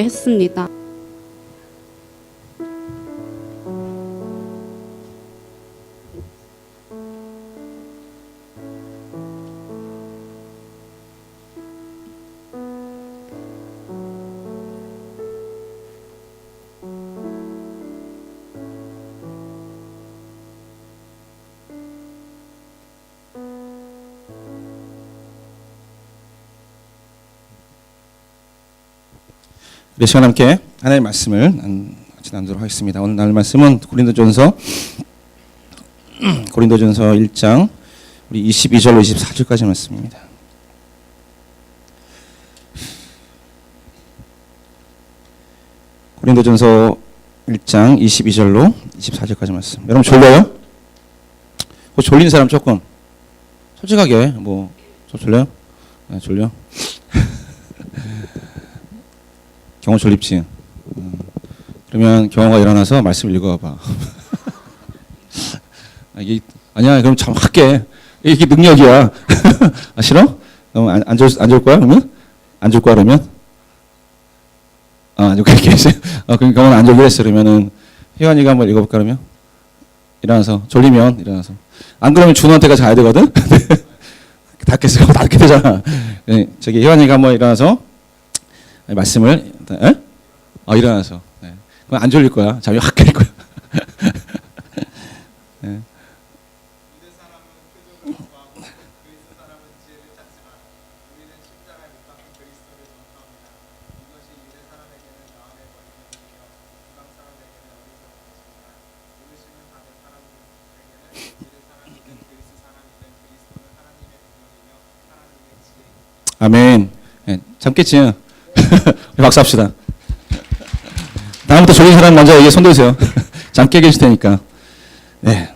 했습니다. 네, 시간 함께 하나님의 말씀을 같이 나누도록 하겠습니다. 오늘 나눌 말씀은 고린도전서 1장 우리 22절로 24절까지 말씀입니다. 고린도전서 1장 22절로 24절까지 말씀. 여러분 졸려요? 혹시 졸린 사람 조금 솔직하게 좀 졸려요? 네, 졸려? 경호 졸립지? 그러면 경호가 일어나서 말씀을 읽어봐. 아니야, 그럼 참 할게. 이게 능력이야. 아, 싫어? 그럼 안 줄 거야, 그러면? 안 줄 거야, 그러면? 그렇게 했어요. 그럼 경호는 안 졸기로 했어. 그러면은, 혜환이가 한번 읽어볼까, 그러면? 일어나서. 졸리면, 일어나서. 안 그러면 준호한테가 자야 되거든? 다 깼어요. 다 깼게 되잖아. 저기 혜환이가 한번 일어나서, 말씀을 일어나서 그럼 안 졸릴 거야. 잠이 확 깰 거야. 네. 아멘. 네, 잠깼지? 박수 합시다. 다음부터 졸린 사람 먼저 여기 손 드세요. 잠깨 계실 테니까. 네.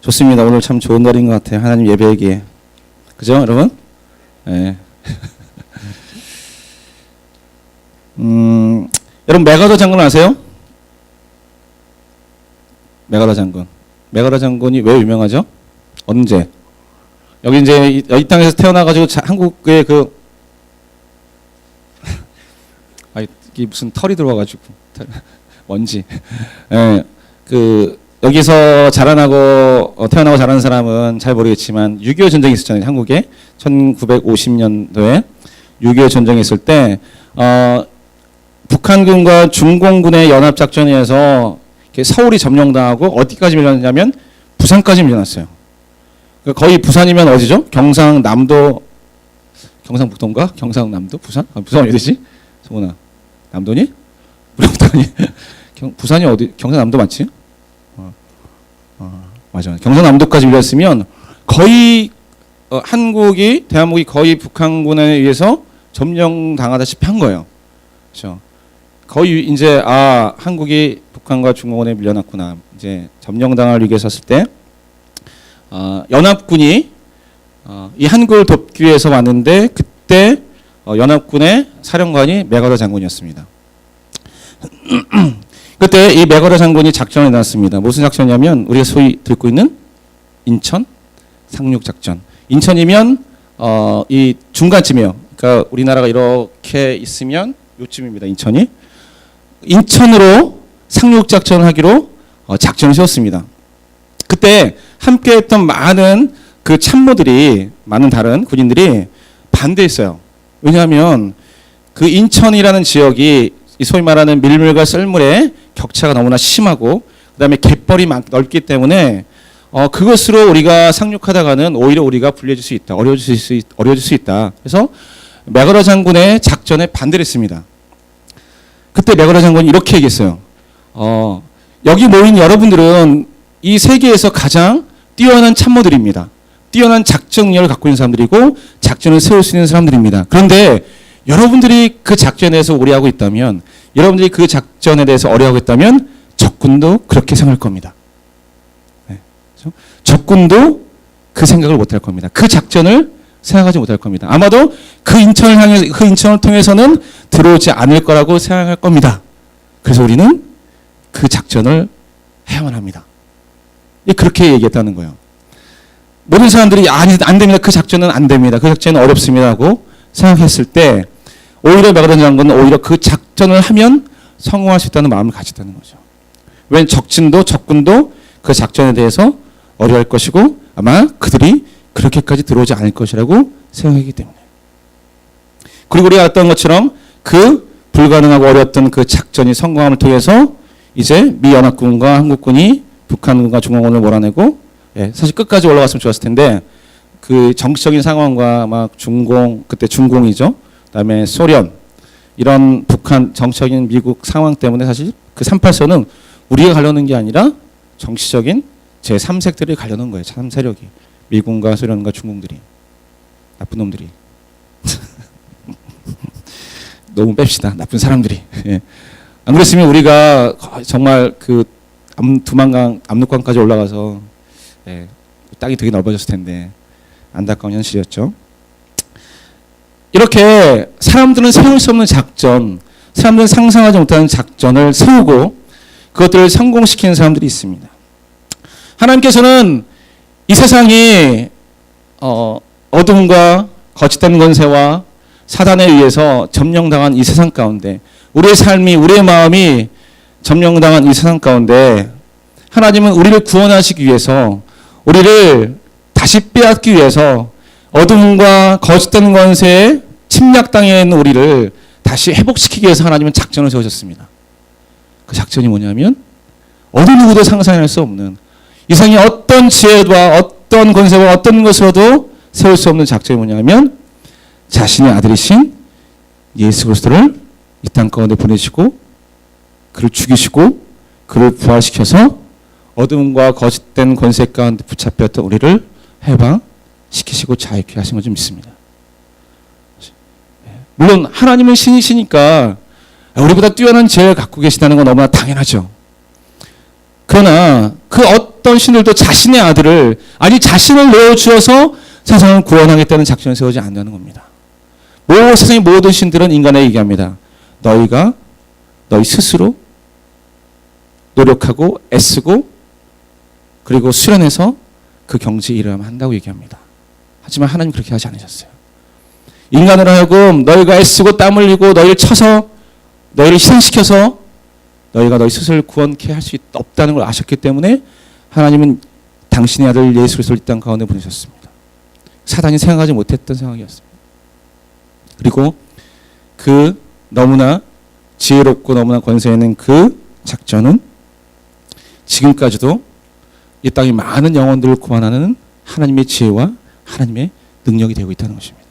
좋습니다. 오늘 참 좋은 날인 것 같아요. 하나님 예배에게. 그죠, 여러분? 네. 여러분, 메가더 장군 아세요? 메가더 장군. 메가더 장군이 왜 유명하죠? 언제? 여기 이제 이 땅에서 태어나가지고 한국의 이게 무슨 털이 들어와가지고 먼지. 예, 여기서 태어나고 자란 사람은 잘 모르겠지만 6.25 전쟁이 있었잖아요. 한국에 1950년도에 6.25 전쟁이 있을 때 북한군과 중공군의 연합작전에서 서울이 점령당하고 어디까지 밀려났냐면 부산까지 밀려났어요. 거의 부산이면 어디죠? 경상북도인가? 경상남도? 부산? 부산 어디지? 성훈아, 남도니? 부산이? 부산이 어디? 경상남도 맞지? 맞아. 경상남도까지 밀렸으면 거의 대한민국이 거의 북한군에 의해서 점령당하다시피 한 거예요. 그렇죠? 거의 이제 한국이 북한과 중공군에 밀려났구나. 이제 점령당할 위기에 섰을 때. 연합군이 이 한국을 돕기 위해서 왔는데 그때 연합군의 사령관이 메가더 장군이었습니다. 그때 이 메가더 장군이 작전을 내놨습니다. 무슨 작전이냐면 우리가 소위 듣고 있는 인천 상륙작전. 인천이면 이 중간쯤이에요. 그러니까 우리나라가 이렇게 있으면 요쯤입니다. 인천으로 상륙작전을 하기로 작전을 세웠습니다. 그때 함께했던 많은 참모들이, 많은 다른 군인들이 반대했어요. 왜냐하면 그 인천이라는 지역이 소위 말하는 밀물과 썰물의 격차가 너무나 심하고 그다음에 갯벌이 넓기 때문에 그것으로 우리가 상륙하다가는 오히려 우리가 불리해질 수 있다, 어려워질 수 있다. 그래서 메가더 장군의 작전에 반대를 했습니다. 그때 메가더 장군이 이렇게 얘기했어요. 여기 모인 여러분들은 이 세계에서 가장 뛰어난 참모들입니다. 뛰어난 작전력을 갖고 있는 사람들이고 작전을 세울 수 있는 사람들입니다. 그런데 여러분들이 그 작전에 대해서 오해하고 있다면, 여러분들이 그 작전에 대해서 어려워하고 있다면 적군도 그렇게 생각할 겁니다. 네, 그렇죠? 적군도 그 생각을 못할 겁니다. 그 작전을 생각하지 못할 겁니다. 아마도 그 인천을 통해서는 들어오지 않을 거라고 생각할 겁니다. 그래서 우리는 그 작전을 해야만 합니다. 그렇게 얘기했다는 거예요. 모든 사람들이 안 됩니다. 그 작전은 안 됩니다. 그 작전은 어렵습니다. 하고 생각했을 때 오히려 메가더니라는 건 오히려 그 작전을 하면 성공할 수 있다는 마음을 가졌다는 거죠. 웬 적군도 그 작전에 대해서 어려워할 것이고 아마 그들이 그렇게까지 들어오지 않을 것이라고 생각하기 때문에. 그리고 우리가 알았던 것처럼 그 불가능하고 어려웠던 그 작전이 성공함을 통해서 이제 미 연합군과 한국군이 북한군과 중공군을 몰아내고, 사실 끝까지 올라갔으면 좋았을 텐데 그 정치적인 상황과 막 그때 중공이죠. 그다음에 소련, 이런 북한 정치적인 미국 상황 때문에 사실 그 38선은 우리가 가려는 게 아니라 정치적인 제3색들이 가려는 거예요. 참3세력이. 미군과 소련과 중공들이. 나쁜 놈들이. 너무 뺍시다. 나쁜 사람들이. 예. 안 그랬으면 우리가 정말 그 두만강, 압록강까지 올라가서 땅이 되게 넓어졌을 텐데 안타까운 현실이었죠. 이렇게 사람들은 세울 수 없는 작전, 사람들은 상상하지 못하는 작전을 세우고 그것들을 성공시키는 사람들이 있습니다. 하나님께서는 이 세상이 어둠과 거짓된 권세와 사단에 의해서 점령당한 이 세상 가운데, 우리의 삶이, 우리의 마음이 점령당한 이 세상 가운데 하나님은 우리를 구원하시기 위해서, 우리를 다시 빼앗기 위해서 어둠과 거짓된 권세에 침략당해 있는 우리를 다시 회복시키기 위해서 하나님은 작전을 세우셨습니다. 그 작전이 뭐냐면 어느 누구도 상상할 수 없는, 이 세상의 어떤 지혜와 어떤 권세와 어떤 것으로도 세울 수 없는 작전이 뭐냐면 자신의 아들이신 예수 그리스도를 이 땅 가운데 보내시고 그를 죽이시고 그를 부활시켜서 어둠과 거짓된 권세 가운데 붙잡혔던 우리를 해방시키시고 자유케 하신 것을 믿습니다. 물론 하나님은 신이시니까 우리보다 뛰어난 지혜를 갖고 계시다는 건 너무나 당연하죠. 그러나 그 어떤 신들도 자신의 아들을, 아니 자신을 내어주어서 세상을 구원하겠다는 작전을 세우지 않는다는 겁니다. 세상의 모든 신들은 인간에게 얘기합니다. 너희가 너희 스스로 노력하고 애쓰고 그리고 수련해서 그 경지에 이르면 한다고 얘기합니다. 하지만 하나님 그렇게 하지 않으셨어요. 인간으로 하여금 너희가 애쓰고 땀 흘리고 너희를 쳐서 너희를 희생시켜서 너희가 너희 스스로를 구원케 할 수 없다는 걸 아셨기 때문에 하나님은 당신의 아들 예수 그리스도를 이 땅 가운데 보내셨습니다. 사단이 생각하지 못했던 상황이었습니다. 그리고 그 너무나 지혜롭고 너무나 권세 있는 그 작전은 지금까지도 이 땅의 많은 영혼들을 구원하는 하나님의 지혜와 하나님의 능력이 되고 있다는 것입니다.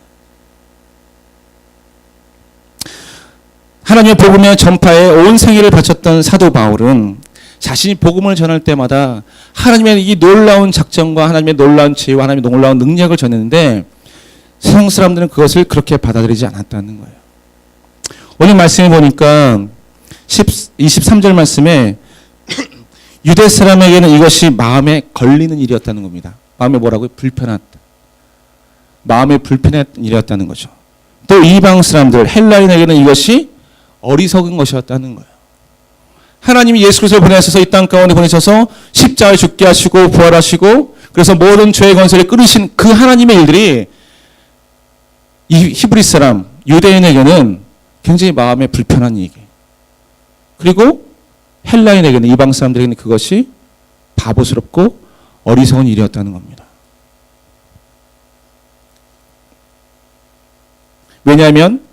하나님의 복음의 전파에 온 생애를 바쳤던 사도 바울은 자신이 복음을 전할 때마다 하나님의 이 놀라운 작전과 하나님의 놀라운 지혜와 하나님의 놀라운 능력을 전했는데 세상 사람들은 그것을 그렇게 받아들이지 않았다는 거예요. 오늘 말씀해 보니까 23절 말씀에 유대 사람에게는 이것이 마음에 걸리는 일이었다는 겁니다. 마음에 뭐라고요? 불편하다. 마음에 불편했던 일이었다는 거죠. 또 이방 사람들, 헬라인에게는 이것이 어리석은 것이었다는 거예요. 하나님이 예수 그리스도를 보내셔서 이 땅 가운데 보내셔서 십자가에 죽게 하시고 부활하시고 그래서 모든 죄의 권세를 끊으신 그 하나님의 일들이 이 히브리 사람, 유대인에게는 굉장히 마음에 불편한 얘기예요. 그리고 헬라인에게는, 이방 사람들에게는 그것이 바보스럽고 어리석은 일이었다는 겁니다. 왜냐하면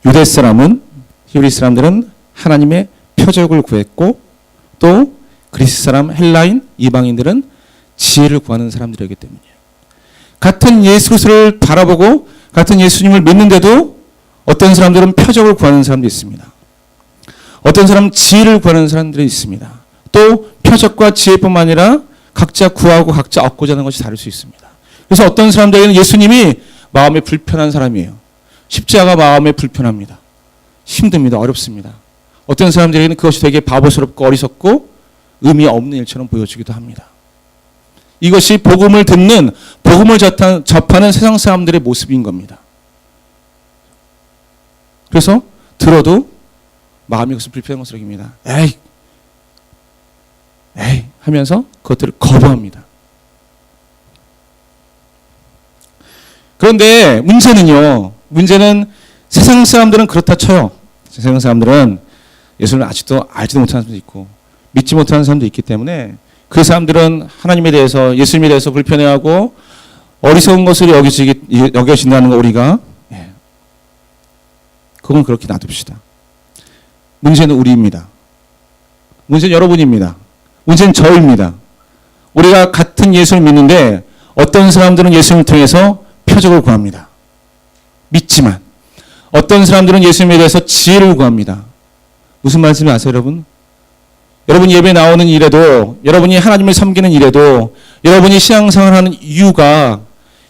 유대 사람은, 히브리 사람들은 하나님의 표적을 구했고 또 그리스 사람, 헬라인, 이방인들은 지혜를 구하는 사람들이기 때문이에요. 같은 예수 그리스도를 바라보고 같은 예수님을 믿는데도 어떤 사람들은 표적을 구하는 사람도 있습니다. 어떤 사람은 지혜를 구하는 사람들이 있습니다. 또 표적과 지혜뿐만 아니라 각자 구하고 각자 얻고자 하는 것이 다를 수 있습니다. 그래서 어떤 사람들에게는 예수님이 마음에 불편한 사람이에요. 십자가 마음에 불편합니다. 힘듭니다. 어렵습니다. 어떤 사람들에게는 그것이 되게 바보스럽고 어리석고 의미 없는 일처럼 보여지기도 합니다. 이것이 복음을 듣는, 복음을 접하는 세상 사람들의 모습인 겁니다. 그래서 들어도 마음이 그것을 불편한 것으로 여깁니다. 에이 하면서 그것들을 거부합니다. 문제는 세상 사람들은 그렇다 쳐요. 세상 사람들은 예수를 아직도 알지도 못하는 사람도 있고 믿지 못하는 사람도 있기 때문에 그 사람들은 하나님에 대해서 예수님에 대해서 불편해하고 어리석은 것으로 여겨진다는 거 우리가 그건 그렇게 놔둡시다. 문제는 우리입니다. 문제는 여러분입니다. 문제는 저입니다. 우리가 같은 예수를 믿는데 어떤 사람들은 예수님을 통해서 표적을 구합니다. 믿지만 어떤 사람들은 예수님에 대해서 지혜를 구합니다. 무슨 말씀이 아세요, 여러분? 여러분이 예배 나오는 일에도, 여러분이 하나님을 섬기는 일에도, 여러분이 신앙생활을 하는 이유가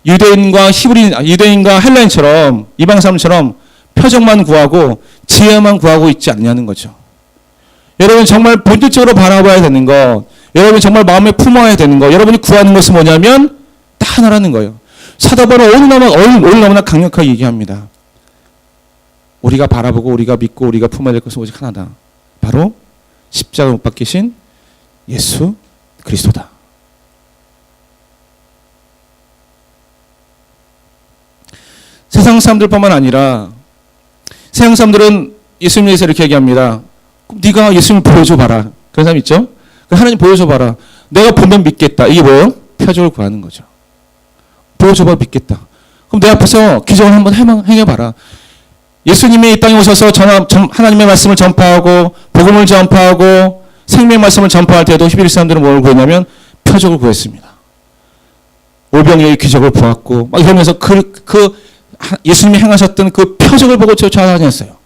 유대인과 헬라인처럼, 이방 사람처럼 표적만 구하고 지혜만 구하고 있지 않냐는 거죠. 여러분 정말 본질적으로 바라봐야 되는 것, 여러분이 정말 마음에 품어야 되는 것, 여러분이 구하는 것은 뭐냐면 다 하나라는 거예요. 사도 바울은 오늘 너무나 강력하게 얘기합니다. 우리가 바라보고 우리가 믿고 우리가 품어야 될 것은 오직 하나다. 바로 십자가 못 박히신 예수 그리스도다. 세상 사람들뿐만 아니라 세상 사람들은 예수님에 대해서 이렇게 얘기합니다. 그럼 네가 예수님을 보여줘 봐라. 그런 사람 있죠? 하나님 보여줘 봐라. 내가 보면 믿겠다. 이게 뭐예요? 표적을 구하는 거죠. 보여줘봐 믿겠다. 그럼 내 앞에서 기적을 한번 행해봐라. 예수님이 이 땅에 오셔서 하나님의 말씀을 전파하고 복음을 전파하고 생명의 말씀을 전파할 때도 히브리 사람들은 뭘 구했냐면 표적을 구했습니다. 오병이어의 기적을 보았고 막 이러면서 예수님이 행하셨던 그 표적을 보고 쫓아다녔어요.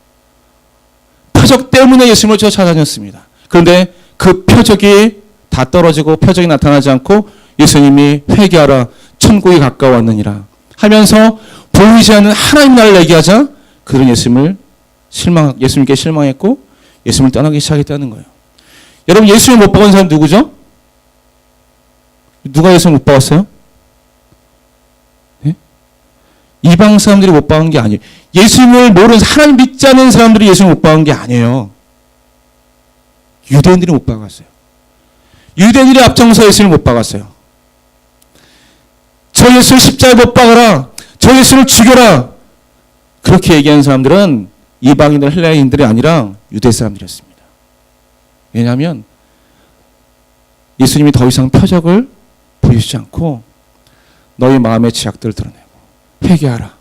표적 때문에 예수님을 쫓아다녔습니다. 그런데 그 표적이 다 떨어지고 표적이 나타나지 않고 예수님이 회개하라 천국이 가까웠느니라 하면서 보이지 않는 하나님 나라를 얘기하자 그들은 예수님께 실망했고 예수님을 떠나기 시작했다는 거예요. 여러분 예수님 못 박은 사람 누구죠? 누가 예수님 못 박았어요? 네? 이방 사람들이 못 박은 게 아니에요. 예수님을 모르는 하나님 믿지 않는 사람들이 예수님을 못 박은 게 아니에요. 유대인들이 못 박았어요. 유대인들이 앞장서 예수님을 못 박았어요. 저 예수를 십자가에 못 박아라. 저 예수를 죽여라. 그렇게 얘기하는 사람들은 이방인들, 헬라인들이 아니라 유대 사람들이었습니다. 왜냐하면 예수님이 더 이상 표적을 보여주지 않고 너희 마음의 죄악들을 드러내고 회개하라.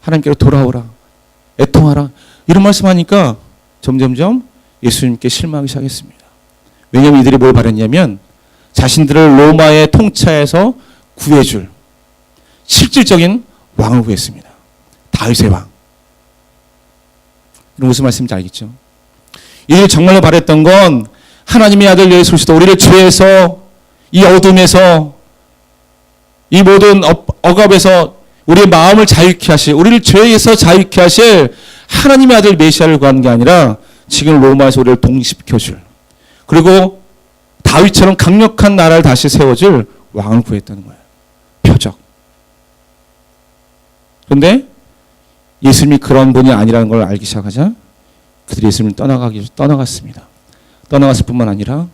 하나님께로 돌아오라. 애통하라. 이런 말씀하니까 점점점 예수님께 실망하기 시작했습니다. 왜냐하면 이들이 뭘 바랬냐면 자신들을 로마의 통치에서 구해줄 실질적인 왕을 구했습니다. 다윗의 왕. 이런 무슨 말씀인지 알겠죠? 이들이 정말로 바랬던 건 하나님의 아들 예수 그리스도 우리를 죄에서 이 어둠에서 이 모든 억압에서 우리의 마음을 자유케 하실 우리를 죄에서 자유케 하실 하나님의 아들 메시아를 구하는 게 아니라 지금 로마에서 우리를 독립시켜줄 그리고 다윗처럼 강력한 나라를 다시 세워줄 왕을 구했다는 거예요. 표적. 그런데 예수님이 그런 분이 아니라는 걸 알기 시작하자 그들이 예수님을 떠나갔습니다. 떠나갔을 뿐만 아니라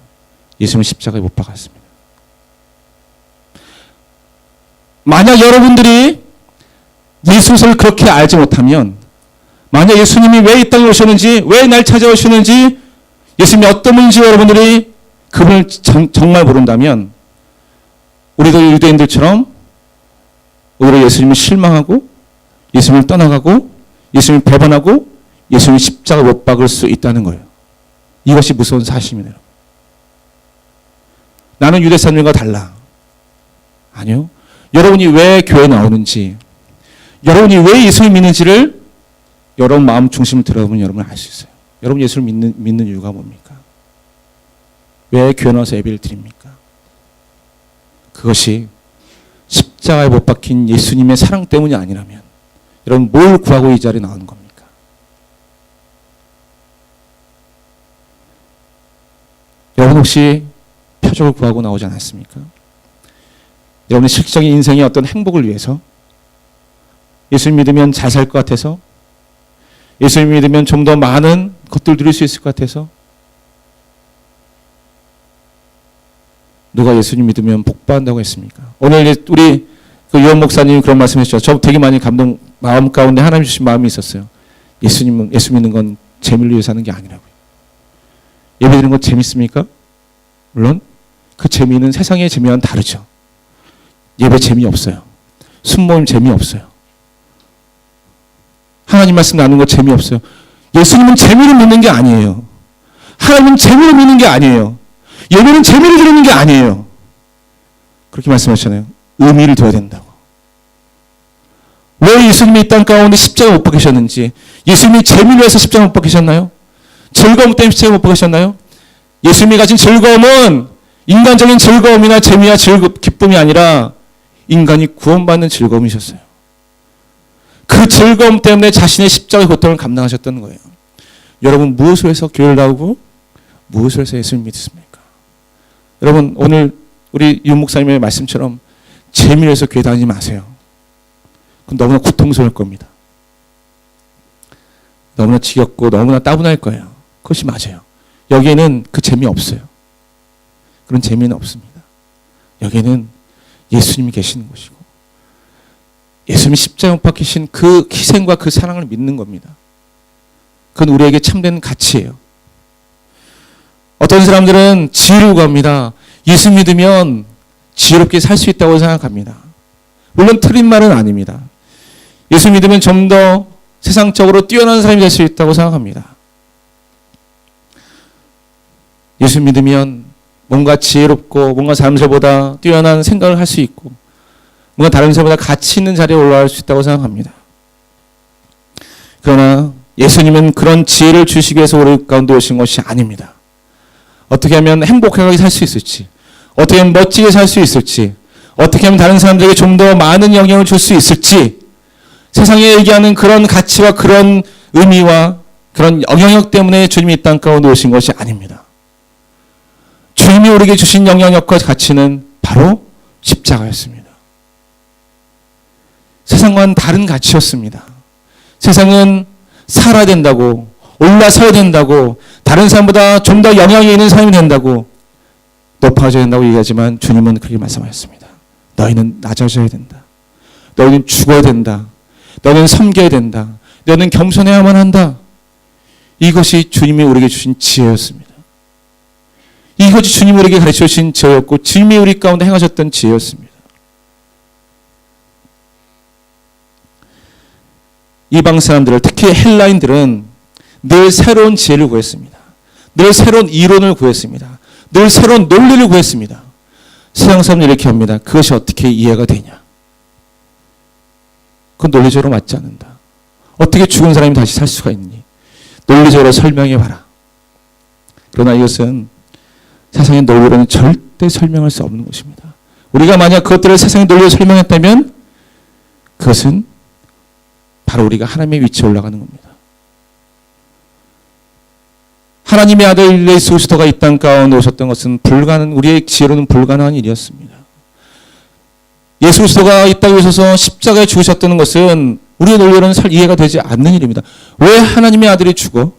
예수님을 십자가에 못 박았습니다. 만약 여러분들이 예수를 그렇게 알지 못하면 만약 예수님이 왜 이 땅에 오셨는지 왜 날 찾아오시는지 예수님이 어떤 분인지 여러분들이 그분을 정말 모른다면 우리도 유대인들처럼 오히려 예수님을 실망하고 예수님을 떠나가고 예수님을 배반하고 예수님을 십자가 못 박을 수 있다는 거예요. 이것이 무서운 사실입니다. 나는 유대 사람들과 달라. 아니요. 여러분이 왜 교회에 나오는지 여러분이 왜 예수를 믿는지를 여러분 마음 중심을 들어보면 여러분은 알 수 있어요. 여러분 예수를 믿는 이유가 뭡니까? 왜 교회 나와서 예배를 드립니까? 그것이 십자가에 못 박힌 예수님의 사랑 때문이 아니라면 여러분 뭘 구하고 이 자리에 나오는 겁니까? 여러분 혹시 표적을 구하고 나오지 않았습니까? 여러분의 실질적인 인생의 어떤 행복을 위해서 예수님 믿으면 잘 살 것 같아서 예수님 믿으면 좀 더 많은 것들 누릴 수 있을 것 같아서 누가 예수님 믿으면 복받는다고 했습니까? 오늘 우리 그 유원 목사님이 그런 말씀하셨죠. 저 되게 많이 마음 가운데 하나님 주신 마음이 있었어요. 예수 믿는 건 재미를 위해서 하는 게 아니라고요. 예배 드리는 건 재밌습니까? 물론 그 재미는 세상의 재미와는 다르죠. 예배 재미없어요. 순모임 재미없어요. 하나님 말씀 나누는 거 재미없어요. 예수님은 재미를 믿는 게 아니에요. 하나님은 재미를 믿는 게 아니에요. 예배는 재미를 드리는 게 아니에요. 그렇게 말씀하셨잖아요. 의미를 둬야 된다고. 왜 예수님이 이 땅 가운데 십자가 못 박히셨는지, 예수님이 재미를 위해서 십자가 못 박히셨나요? 즐거움 때문에 십자가 못 박히셨나요? 예수님이 가진 즐거움은 인간적인 즐거움이나 재미와 기쁨이 아니라 인간이 구원받는 즐거움이셨어요. 그 즐거움 때문에 자신의 십자가의 고통을 감당하셨던 거예요. 여러분, 무엇을 해서 교회를 나오고 무엇을 해서 예수님 믿습니까? 여러분, 오늘 우리 윤 목사님의 말씀처럼 재미를 해서 교회 다니지 마세요. 그건 너무나 고통스러울 겁니다. 너무나 지겹고 너무나 따분할 거예요. 그것이 맞아요. 여기에는 그 재미 없어요. 그런 재미는 없습니다. 여기에는 예수님이 계시는 곳이고 예수님이 십자가에 못 박히신 그 희생과 그 사랑을 믿는 겁니다. 그건 우리에게 참된 가치예요. 어떤 사람들은 지혜를 구합니다. 예수 믿으면 지혜롭게 살 수 있다고 생각합니다. 물론 틀린 말은 아닙니다. 예수 믿으면 좀 더 세상적으로 뛰어난 사람이 될 수 있다고 생각합니다. 예수 믿으면 뭔가 지혜롭고 뭔가 사람들보다 뛰어난 생각을 할 수 있고 뭔가 다른 사람보다 가치 있는 자리에 올라갈 수 있다고 생각합니다. 그러나 예수님은 그런 지혜를 주시기 위해서 우리 가운데 오신 것이 아닙니다. 어떻게 하면 행복하게 살 수 있을지, 어떻게 하면 멋지게 살 수 있을지, 어떻게 하면 다른 사람들에게 좀 더 많은 영향을 줄 수 있을지, 세상에 얘기하는 그런 가치와 그런 의미와 그런 영향력 때문에 주님이 이 땅 가운데 오신 것이 아닙니다. 주님이 우리에게 주신 영향력과 가치는 바로 십자가였습니다. 세상과는 다른 가치였습니다. 세상은 살아야 된다고, 올라서야 된다고, 다른 사람보다 좀 더 영향이 있는 사람이 된다고, 높아져야 된다고 얘기하지만 주님은 그렇게 말씀하셨습니다. 너희는 낮아져야 된다. 너희는 죽어야 된다. 너는 섬겨야 된다. 너는 겸손해야만 한다. 이것이 주님이 우리에게 주신 지혜였습니다. 이것이 주님이 우리에게 가르쳐 주신 지혜였고 주님이 우리 가운데 행하셨던 지혜였습니다. 이방 사람들을, 특히 헬라인들은 늘 새로운 지혜를 구했습니다. 늘 새로운 이론을 구했습니다. 늘 새로운 논리를 구했습니다. 서양 사람들이 이렇게 합니다. 그것이 어떻게 이해가 되냐? 그건 논리적으로 맞지 않는다. 어떻게 죽은 사람이 다시 살 수가 있니? 논리적으로 설명해봐라. 그러나 이것은 세상의 논리로는 절대 설명할 수 없는 것입니다. 우리가 만약 그것들을 세상의 논리로 설명했다면 그것은 바로 우리가 하나님의 위치에 올라가는 겁니다. 하나님의 아들 예수 그리스도가 이 땅 가운데 오셨던 것은 우리의 지혜로는 불가능한 일이었습니다. 예수 그리스도가 이 땅에 오셔서 십자가에 죽으셨다는 것은 우리의 논리로는 이해가 되지 않는 일입니다. 왜 하나님의 아들이 죽어?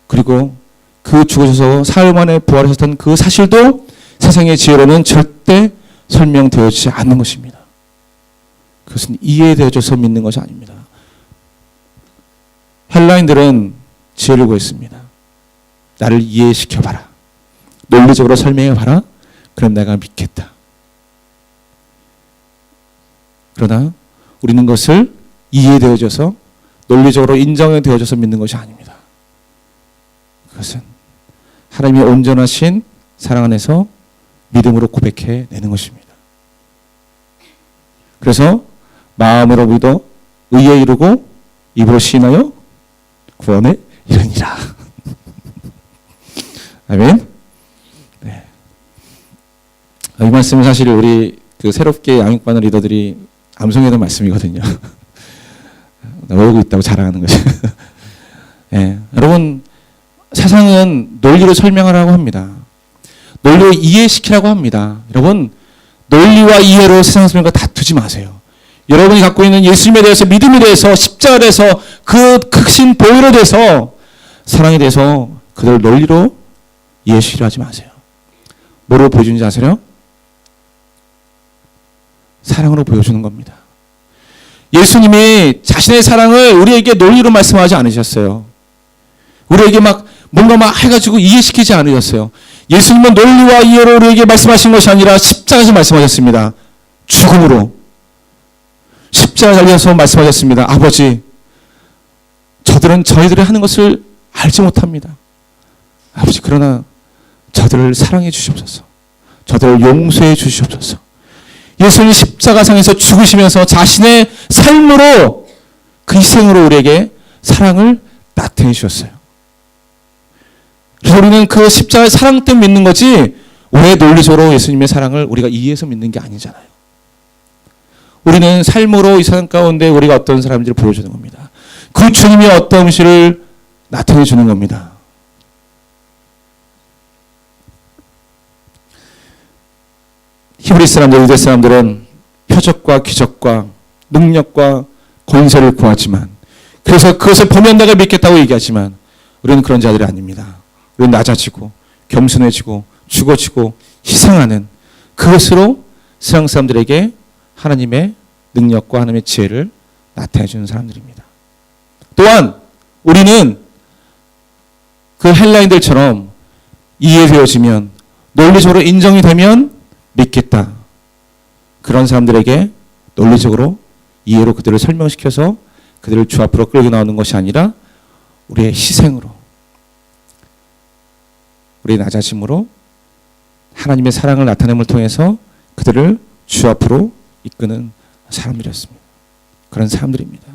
그리고 그 죽으셔서 사흘 만에 부활하셨던 그 사실도 세상의 지혜로는 절대 설명되어지지 않는 것입니다. 그것은 이해되어져서 믿는 것이 아닙니다. 헬라인들은 지혜를 구했습니다. 나를 이해시켜봐라. 논리적으로 설명해봐라. 그럼 내가 믿겠다. 그러나 우리는 그것을 이해되어져서 논리적으로 인정되어져서 믿는 것이 아닙니다. 그것은 하나님의 온전하신 사랑 안에서 믿음으로 고백해내는 것입니다. 그래서 마음으로 믿어 의에 이르고 입으로 시인하여 구원에 이르니라. 아멘. 네. 이 말씀은 사실 우리 새롭게 양육받는 리더들이 암송해던 말씀이거든요. 외우고 있다고 자랑하는 거죠. 네. 여러분, 세상은 논리로 설명하라고 합니다. 논리로 이해시키라고 합니다. 여러분, 논리와 이해로 세상 사람과 다투지 마세요. 여러분이 갖고 있는 예수님에 대해서, 믿음에 대해서, 십자가에 대해서, 그 크신 보혈에 대해서, 사랑에 대해서 그들 논리로 이해시키려 하지 마세요. 뭐로 보여주는지 아세요? 사랑으로 보여주는 겁니다. 예수님이 자신의 사랑을 우리에게 논리로 말씀하지 않으셨어요. 우리에게 막 뭔가 막 해가지고 이해시키지 않으셨어요. 예수님은 논리와 이해로 우리에게 말씀하신 것이 아니라 십자가에서 말씀하셨습니다. 죽음으로. 십자가에 달려서 말씀하셨습니다. 아버지, 저들은 저희들이 하는 것을 알지 못합니다. 아버지, 그러나 저들을 사랑해 주시옵소서. 저들을 용서해 주시옵소서. 예수님이 십자가상에서 죽으시면서 자신의 삶으로, 그 희생으로 우리에게 사랑을 나타내 주셨어요. 그래서 우리는 그 십자가의 사랑 때문에 믿는 거지, 왜 논리적으로 예수님의 사랑을 우리가 이해해서 믿는 게 아니잖아요. 우리는 삶으로 이 세상 가운데 우리가 어떤 사람들을 보여주는 겁니다. 그 주님이 어떤 것을 나타내 주는 겁니다. 히브리 사람들, 유대 사람들은 표적과 기적과 능력과 권세를 구하지만, 그래서 그것을 보면 내가 믿겠다고 얘기하지만, 우리는 그런 자들이 아닙니다. 우리는 낮아지고 겸손해지고 죽어지고 희생하는, 그것으로 세상 사람들에게 하나님의 능력과 하나님의 지혜를 나타내 주는 사람들입니다. 또한 우리는 그 헬라인들처럼 이해되어지면, 논리적으로 인정이 되면 믿겠다, 그런 사람들에게 논리적으로 이해로 그들을 설명시켜서 그들을 주 앞으로 끌고 나오는 것이 아니라 우리의 희생으로, 우리의 낮아짐으로 하나님의 사랑을 나타냄을 통해서 그들을 주 앞으로 이끄는 사람들이었습니다. 그런 사람들입니다.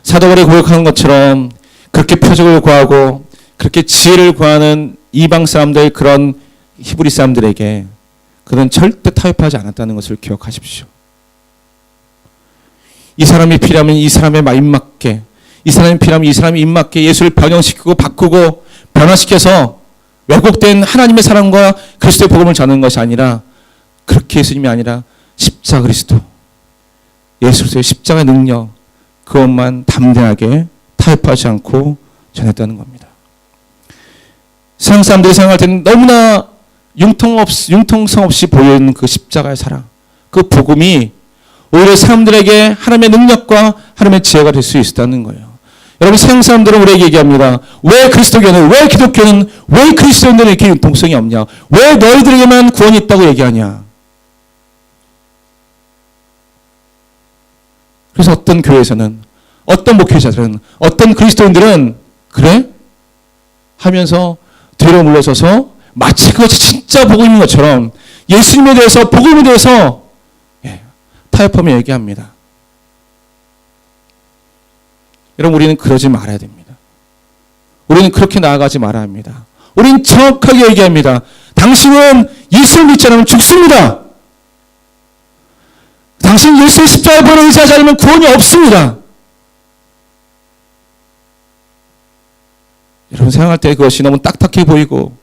사도 바울이 고백하는 것처럼 그렇게 표적을 구하고 그렇게 지혜를 구하는 이방 사람들, 그런 히브리 사람들에게 그는 절대 타협하지 않았다는 것을 기억하십시오. 이 사람이 필요하면 이 사람의 입맞게, 이 사람이 필요하면 이 사람이 입맞게 예수를 변형시키고 바꾸고 변화시켜서 왜곡된 하나님의 사랑과 그리스도의 복음을 전하는 것이 아니라, 그렇게 예수님이 아니라 십자가 그리스도, 예수 그리스도의 십자가의 능력, 그것만 담대하게 타협하지 않고 전했다는 겁니다. 세상 사람들이 생각할 때는 너무나 융통성 없이 보이는 그 십자가의 사랑, 그 복음이 오히려 사람들에게 하나님의 능력과 하나님의 지혜가 될 수 있다는 거예요. 여러분, 세상 사람들은 우리에게 얘기합니다. 왜 그리스도교는, 왜 기독교는, 왜 그리스도인들은 이렇게 융통성이 없냐? 왜 너희들에게만 구원이 있다고 얘기하냐? 그래서 어떤 교회에서는, 어떤 목회자들은, 어떤 그리스도인들은 그래? 하면서 뒤로 물러서서 마치 그것이 진짜 복음인 것처럼 예수님에 대해서, 복음에 대해서 타협하며 얘기합니다. 여러분, 우리는 그러지 말아야 됩니다. 우리는 그렇게 나아가지 말아야 합니다. 우리는 정확하게 얘기합니다. 당신은 예수를 믿지 않으면 죽습니다. 당신 예수의 십자가에 보는 의지하지 않으면 구원이 없습니다. 여러분, 생각할 때 그것이 너무 딱딱해 보이고,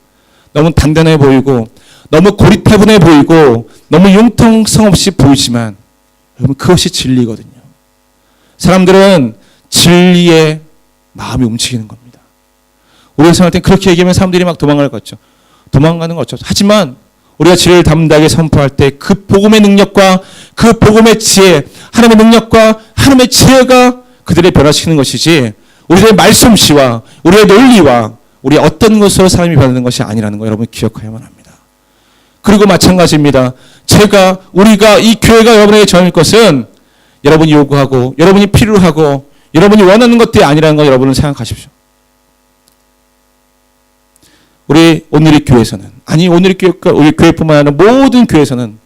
너무 단단해 보이고, 너무 고리타분해 보이고, 너무 융통성 없이 보이지만, 여러분, 그것이 진리거든요. 사람들은 진리에 마음이 움직이는 겁니다. 우리가 생각할 때 그렇게 얘기하면 사람들이 막 도망갈 것 같죠. 도망가는 거 어쩌죠. 하지만 우리가 진리를 담대하게 선포할 때 그 복음의 능력과 그 복음의 지혜, 하나님의 능력과 하나님의 지혜가 그들을 변화시키는 것이지, 우리의 말솜씨와 우리의 논리와 우리의 어떤 것으로 사람이 변하는 것이 아니라는 거 여러분 기억해야만 합니다. 그리고 마찬가지입니다. 우리가 이 교회가 여러분에게 전할 것은 여러분이 요구하고 여러분이 필요로 하고 여러분이 원하는 것들이 아니라는 거 여러분은 생각하십시오. 우리 오늘의 교회에서는, 아니 오늘의 교회가 우리 교회뿐만 아니라 모든 교회에서는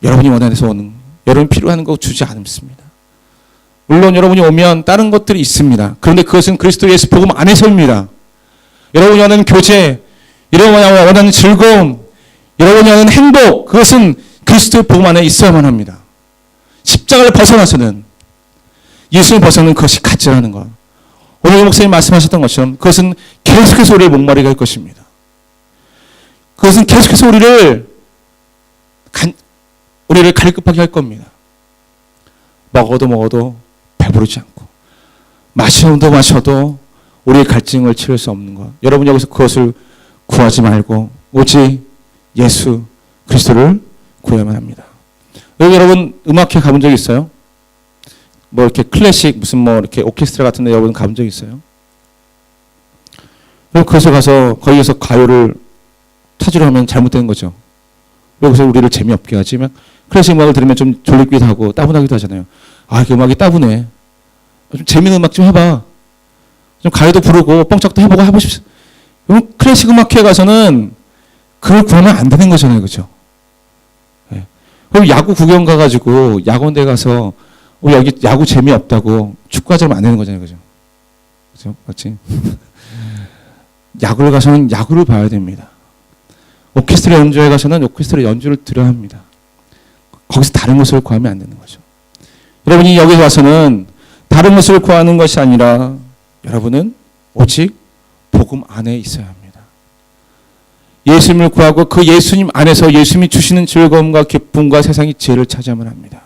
여러분이 원해서 오는, 여러분이 필요한 거 주지 않습니다. 물론 여러분이 오면 다른 것들이 있습니다. 그런데 그것은 그리스도 예수 복음 안에서입니다. 여러분이 원하는 교제, 여러분이 원하는 즐거움, 여러분이 원하는 행복, 그것은 그리스도의 복음 안에 있어야만 합니다. 십자가를 벗어나서는, 예수를 벗어나는 그것이 가짜라는 것. 오늘 목사님 말씀하셨던 것처럼 그것은 계속해서 우리의 목마르게 할 것입니다. 그것은 계속해서 우리를 갈급하게 할 겁니다. 먹어도 배부르지 않고, 마셔도 우리의 갈증을 치를 수 없는 것. 여러분, 여기서 그것을 구하지 말고 오직 예수 그리스도를 구해야만 합니다. 여기 여러분 음악회 가본 적 있어요? 뭐 이렇게 클래식 무슨 뭐 이렇게 오케스트라 같은 데 여러분 가본 적 있어요? 그래서 가서 거기에서 가요를 찾으려 하면 잘못된 거죠. 여기서 우리를 재미없게 하지. 막 클래식 음악을 들으면 좀 졸리기도 하고 따분하기도 하잖아요. 아, 그 음악이 따분해. 좀 재미있는 음악 좀 해봐. 좀 가요도 부르고 뻥짝도 해보고 하고 싶어. 그럼 클래식 음악회에 가서는 그걸 구하면 안 되는 거잖아요. 그죠? 네. 그럼 야구 구경 가가지고 야구원대 가서 여기 야구 재미없다고 축구하자면 안 되는 거잖아요. 그죠? 그죠? 맞지? 야구를 가서는 야구를 봐야 됩니다. 오케스트라 연주회 가서는 오케스트라 연주를 들어야 합니다. 거기서 다른 것을 구하면 안 되는 거죠. 여러분이 여기 와서는 다른 것을 구하는 것이 아니라 여러분은 오직 복음 안에 있어야 합니다. 예수님을 구하고 그 예수님 안에서 예수님이 주시는 즐거움과 기쁨과 세상의 지혜를 차지하면 합니다.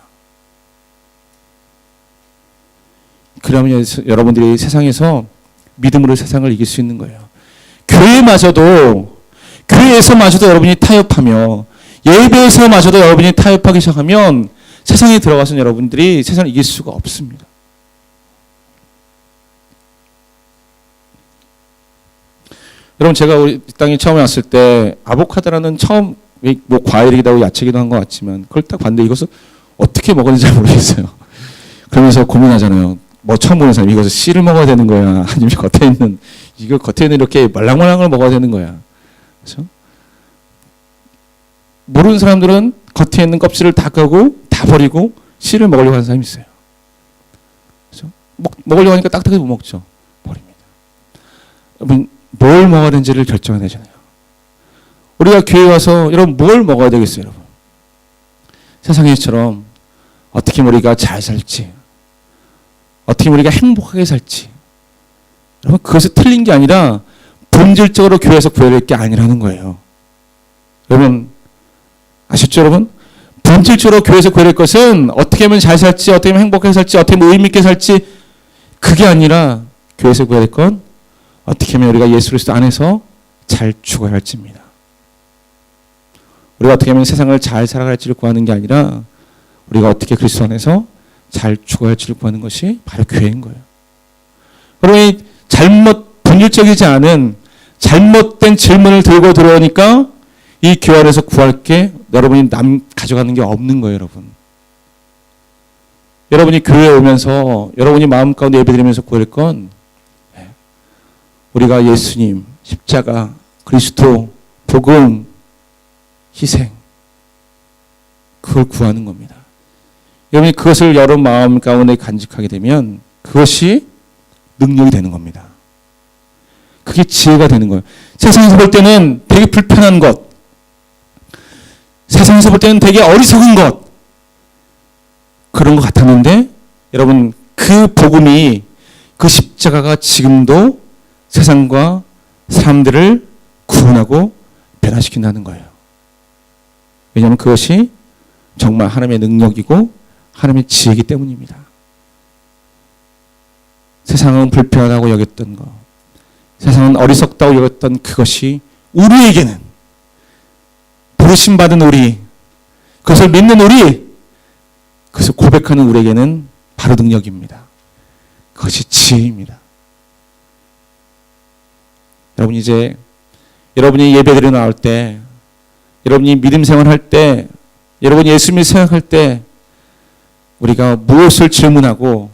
그러면 여러분들이 세상에서 믿음으로 세상을 이길 수 있는 거예요. 교회에서마저도 여러분이 타협하며 예배에서마저도 여러분이 타협하기 시작하면 세상에 들어가서 여러분들이 세상을 이길 수가 없습니다. 여러분 제가 우리 땅에 처음에 왔을 때 아보카도라는 처음 뭐 과일이기도 하고 야채기도 한 것 같지만 그걸 딱 봤는데 이것을 어떻게 먹었는지 잘 모르겠어요. 그러면서 고민하잖아요. 뭐 처음 보는 사람 이것을 씨를 먹어야 되는 거야 아니면 겉에 있는 이렇게 말랑말랑한 걸 먹어야 되는 거야. 그렇죠? 모르는 사람들은 겉에 있는 껍질을 다 까고 다 버리고 씨를 먹으려고 하는 사람이 있어요. 그렇죠? 먹으려고 하니까 딱딱해서 못 먹죠. 버립니다. 여러분 뭘 먹어야 되는지를 결정해야 되잖아요. 우리가 교회 와서 여러분 뭘 먹어야 되겠어요, 여러분? 세상에처럼 어떻게 우리가 잘 살지, 어떻게 우리가 행복하게 살지. 여러분 그것이 틀린 게 아니라 본질적으로 교회에서 구해야 될 게 아니라는 거예요. 여러분 아셨죠, 여러분? 본질적으로 교회에서 구해야 될 것은 어떻게 하면 잘 살지, 어떻게 하면 행복하게 살지, 어떻게 하면 의미 있게 살지 그게 아니라 교회에서 구해야 될 건 어떻게 하면 우리가 예수 그리스도 안에서 잘 죽어야 할지입니다. 우리가 어떻게 하면 세상을 잘 살아갈지를 구하는 게 아니라 우리가 어떻게 그리스도 안에서 잘 죽어야 할지를 구하는 것이 바로 교회인 거예요. 여러분이 본질적이지 않은 잘못된 질문을 들고 들어오니까 이 교회 안에서 구할 게 여러분이 가져가는 게 없는 거예요, 여러분. 여러분이 교회에 오면서 여러분이 마음 가운데 예배드리면서 구할 건 우리가 예수님, 십자가, 그리스도, 복음, 희생 그걸 구하는 겁니다. 여러분이 그것을 여러분 마음 가운데 간직하게 되면 그것이 능력이 되는 겁니다. 그게 지혜가 되는 거예요. 세상에서 볼 때는 되게 불편한 것, 세상에서 볼 때는 되게 어리석은 것, 그런 것 같았는데 여러분 그 복음이 그 십자가가 지금도 세상과 사람들을 구원하고 변화시킨다는 거예요. 왜냐하면 그것이 정말 하나님의 능력이고 하나님의 지혜이기 때문입니다. 세상은 불편하다고 여겼던 것, 세상은 어리석다고 여겼던 그것이 우리에게는 부르심받은 우리, 그것을 믿는 우리, 그것을 고백하는 우리에게는 바로 능력입니다. 그것이 지혜입니다. 여러분 이제 여러분이 예배드려 나올 때, 여러분이 믿음 생활할 때, 여러분이 예수님을 생각할 때 우리가 무엇을 질문하고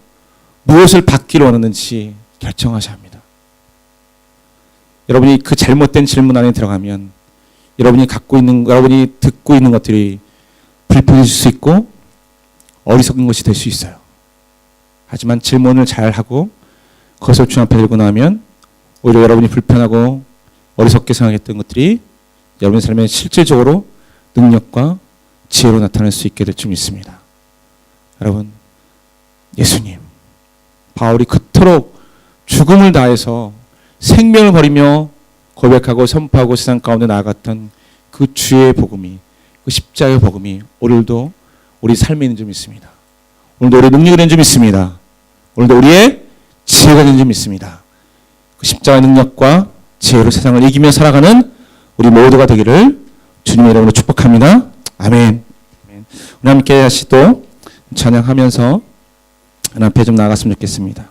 무엇을 받기를 원하는지 결정하셔야 합니다. 여러분이 그 잘못된 질문 안에 들어가면 여러분이 듣고 있는 것들이 불편해질 수 있고 어리석은 것이 될 수 있어요. 하지만 질문을 잘 하고 그것을 주 앞에 들고 나면 오히려 여러분이 불편하고 어리석게 생각했던 것들이 여러분의 삶에 실질적으로 능력과 지혜로 나타날 수 있게 될 줄 믿습니다. 여러분, 예수님, 바울이 그토록 죽음을 다해서 생명을 버리며 고백하고 선포하고 세상 가운데 나아갔던 그 주의 복음이, 그 십자가의 복음이 오늘도 우리 삶에 있는 줄 믿습니다. 오늘도 우리의 능력이 있는 줄 믿습니다. 오늘도 우리의 지혜가 있는 줄 믿습니다. 그 십자가의 능력과 지혜로 세상을 이기며 살아가는 우리 모두가 되기를 주님의 이름으로 축복합니다. 아멘. 우리 함께 다시 또 찬양하면서 하나님 앞에 좀 나갔으면 좋겠습니다.